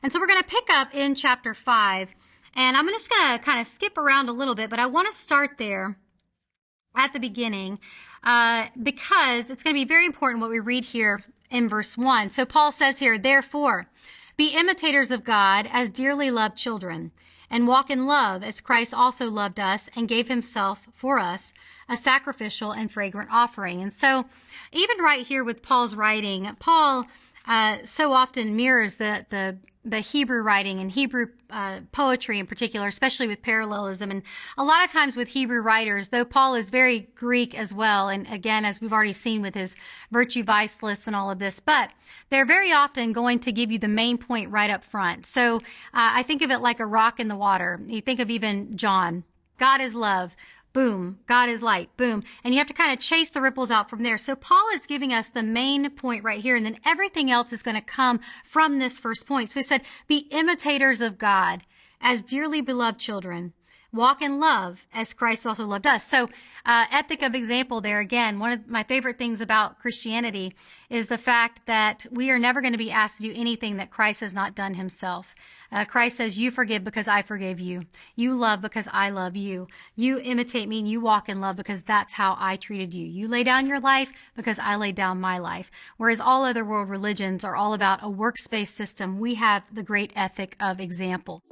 And so we're going to pick up in chapter 5, and I'm just going to kind of skip around a little bit, but I want to start there at the beginning because it's going to be very important what we read here in verse 1. So Paul says here, therefore, be imitators of God as dearly loved children, and walk in love as Christ also loved us and gave himself for us, a sacrificial and fragrant offering. And so even right here with Paul's writing, Paul so often mirrors the Hebrew writing and Hebrew poetry in particular, especially with parallelism. And a lot of times with Hebrew writers, though Paul is very Greek as well, and again, as we've already seen with his virtue vice lists and all of this, but they're very often going to give you the main point right up front. So I think of it like a rock in the water. You think of even John. God is love. Boom. God is light. Boom. And you have to kind of chase the ripples out from there. So Paul is giving us the main point right here, and then everything else is going to come from this first point. So he said, be imitators of God as dearly beloved children. Walk in love as Christ also loved us. So ethic of example there, again, one of my favorite things about Christianity is the fact that we are never going to be asked to do anything that Christ has not done himself. Christ says, you forgive because I forgave you. You love because I love you. You imitate me and you walk in love because that's how I treated you. You lay down your life because I laid down my life. Whereas all other world religions are all about a works-based system, we have the great ethic of example.